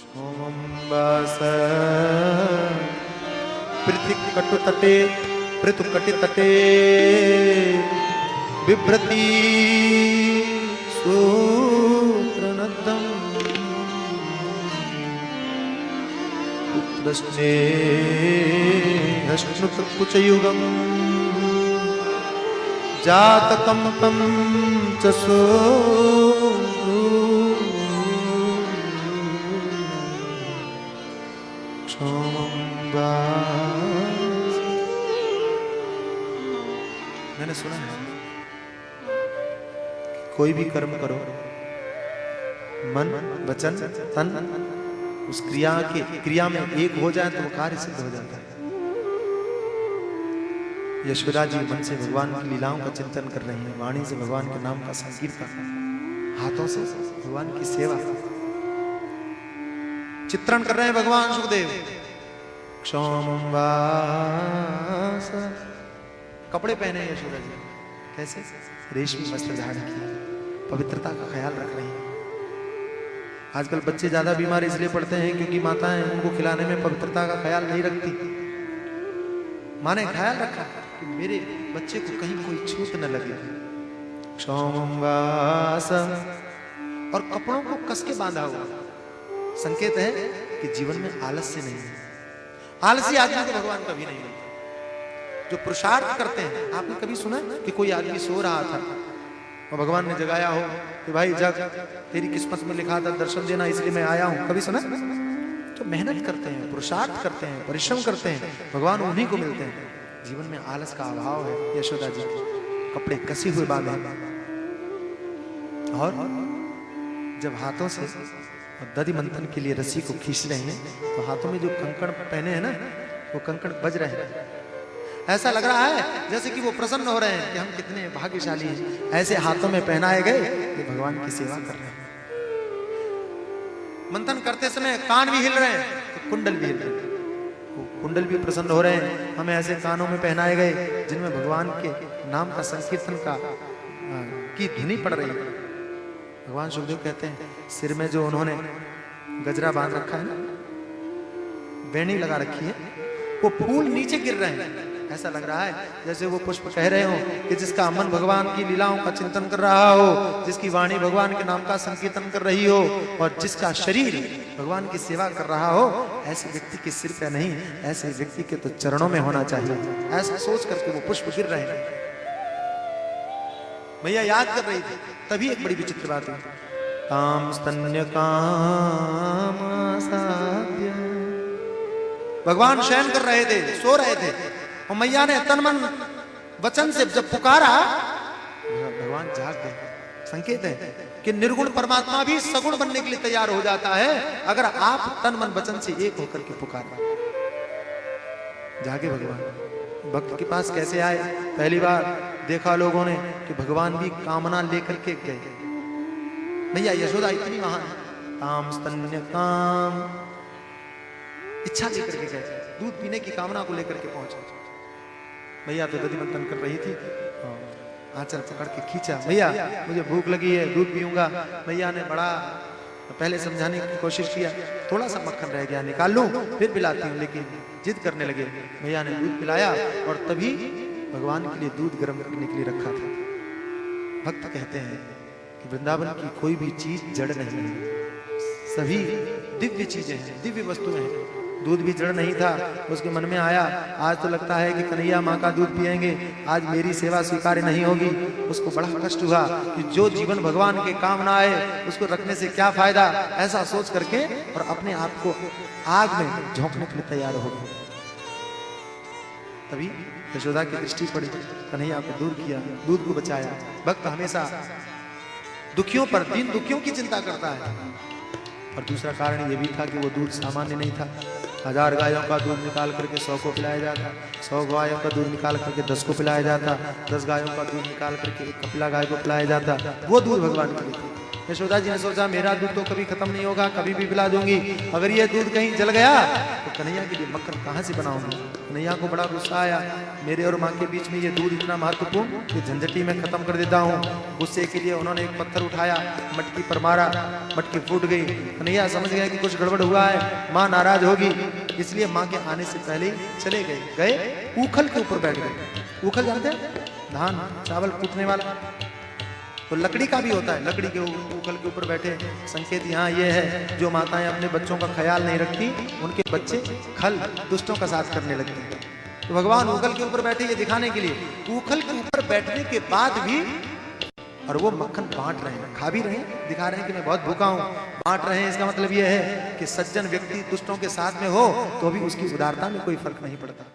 ओम्बास पृथिकटुतटे पृथुकटितटे बिभ्रति सूत्रनद्धम् पुत्रस्ते हश्नुतकुचयुगम् जातकम्पं च मैंने सुना है कोई भी कर्म करो मन वचन तन उस क्रिया में एक हो जाए तो वो कार्य सिद्ध हो जाता है। यशोदा जी मन से भगवान की लीलाओं का चिंतन कर रही हैं, वाणी से भगवान के नाम का संकीर्तन, हाथों से भगवान की सेवा, चित्रण कर रहे हैं भगवान सुखदेव। क्षौमवास कपड़े पहने यशोदा जी, कैसे? रेशमी वस्त्र धारण किए, पवित्रता का ख्याल रख रही हैं। आजकल बच्चे ज्यादा बीमार इसलिए पड़ते हैं क्योंकि माताएं उनको खिलाने में पवित्रता का ख्याल नहीं रखती। माँ ने ख्याल रखा कि मेरे बच्चे को कहीं कोई छूत न लगे। क्षौमवास और कपड़ों को कस के बांधा हुआ, संकेत है कि जीवन में आलस्य नहीं है। आलसी आदमी को भगवान कभी नहीं मिलता। जो पुरुषार्थ करते हैं, आपने कभी सुना कि कोई आदमी सो रहा था और भगवान ने जगाया हो कि भाई जग, तेरी किस्मत में लिखा था दर्शन देना इसलिए मैं आया हूं, कभी सुना? तो मेहनत करते हैं, पुरुषार्थ करते हैं, परिश्रम करते हैं, भगवान उन्हीं को मिलते हैं। जीवन में आलस का अभाव है। यशोदा जी कपड़े कसी हुए बांधे और जब हाथों से दधि मंथन के लिए रस्सी को खींच रहे हैं तो हाथों में जो कंकड़ पहने हैं ना, वो कंकड़ बज रहे हैं। ऐसा लग रहा है जैसे कि वो प्रसन्न हो रहे हैं कि हम कितने भाग्यशाली हैं। ऐसे हाथों में पहनाए गए कि भगवान की सेवा कर रहे हैं। मंथन करते समय कान भी हिल रहे हैं तो कुंडल भी हिल रहे हैं, कुंडल भी प्रसन्न हो रहे हैं। हमें ऐसे कानों में पहनाए गए जिनमें भगवान के नाम का संकीर्तन की ध्वनि पड़ रही है। भगवान सुखदेव कहते हैं सिर में जो उन्होंने गजरा बांध रखा है ना, बेणी लगा रखी है, वो फूल नीचे गिर रहे हैं। ऐसा लग रहा है जैसे वो पुष्प कह रहे हो कि जिसका मन भगवान की लीलाओं का चिंतन कर रहा हो, जिसकी वाणी भगवान के नाम का संकीर्तन कर रही हो और जिसका शरीर भगवान की सेवा कर रहा हो, ऐसे व्यक्ति के सिर पे नहीं, ऐसे व्यक्ति के तो चरणों में होना चाहिए। ऐसा सोच करके वो पुष्प गिर रहे हैं। भैया याद कर रही थी, तभी एक बड़ी विचित्र बात हुई। काम स्तन्य काम साध्य, भगवान शयन कर रहे थे, सो रहे थे और मैया ने तन मन वचन से जब पुकारा, भगवान जाग गए। संकेत है कि निर्गुण परमात्मा भी सगुण बनने के लिए तैयार हो जाता है अगर आप तन मन वचन से एक होकर के पुकारें। जागे भगवान। भक्त के पास कैसे आए? पहली बार देखा लोगों ने कि भगवान भी कामना लेकर के गए। भैया यशोदा इतनी महान है, काम स्तन्य काम, इच्छा लेकर के गए, दूध पीने की कामना को लेकर के पहुंचे। भैया तो दधि मंथन कर रही थी, आंचल पकड़ के खींचा, भैया मुझे भूख लगी है, दूध पीऊंगा। भैया ने बड़ा पहले समझाने की कोशिश किया, थोड़ा सा मक्खन रह गया, निकाल लूं फिर पिलाती हूँ, लेकिन जिद करने लगे। भैया ने दूध पिलाया और तभी भगवान के लिए दूध गर्म करने के लिए रखा था। भक्त कहते हैं कि वृंदावन की कोई भी चीज जड़ नहीं है, सभी दिव्य चीजें हैं, दिव्य वस्तुएं हैं। दूध भी जड़ नहीं था। उसके मन में आया आज तो लगता है कि कन्हैया माँ का दूध पिएंगे, आज मेरी सेवा स्वीकार्य नहीं होगी। उसको बड़ा कष्ट हुआ कि जो जीवन भगवान के काम ना आए उसको रखने से क्या फायदा, ऐसा सोच करके और अपने आप को आग में झोंकने के लिए तैयार हो गए। तभी यशोदा की दृष्टि पड़ी, कन्हैया को दूर किया, दूध को बचाया। भक्त हमेशा दुखियों पर, दीन दुखियों की चिंता करता है। और दूसरा कारण ये भी था कि वो दूध सामान्य नहीं था। 1000 गायों का दूध निकाल करके 100 को पिलाया जाता, 100 गायों का दूध निकाल करके 10 को पिलाया जाता, 10 गायों का दूध निकाल करके एक कपिला गाय को पिलाया जाता। वो दूध भगवान के लिए। यशोदा जी ने सोचा मेरा दूध तो कभी खत्म नहीं होगा, कभी भी पिला दूंगी। अगर ये दूध कहीं जल गया तो कन्हैया के लिए मक्खन कहाँ से बनाऊंगी। कन्हैया को बड़ा गुस्सा आया, मेरे और माँ के बीच में ये दूध इतना महत्वपूर्ण कि झंझटी में खत्म कर देता हूँ। गुस्से के लिए उन्होंने एक पत्थर उठाया, मटकी पर मारा, मटकी फूट गई। कन्हैया समझ गया कि कुछ गड़बड़ हुआ है, माँ नाराज होगी, इसलिए माँ के आने से पहले चले गए ऊखल के ऊपर बैठ गए। ऊखल जानते हैं, धान चावल कूटने वाला, तो लकड़ी का भी होता है, लकड़ी के ऊखल के ऊपर बैठे। संकेत यहाँ ये है, जो माताएं अपने बच्चों का ख्याल नहीं रखती उनके बच्चे खल दुष्टों का साथ करने लगते हैं। तो भगवान ऊखल के ऊपर बैठे ये दिखाने के लिए, ऊखल के ऊपर बैठने के बाद भी और वो मक्खन बांट रहे हैं, खा भी रहे हैं, दिखा रहे हैं कि मैं बहुत भूखा हूं, बांट रहे हैं। इसका मतलब ये है कि सज्जन व्यक्ति दुष्टों के साथ में हो तो भी उसकी उदारता में कोई फर्क नहीं पड़ता।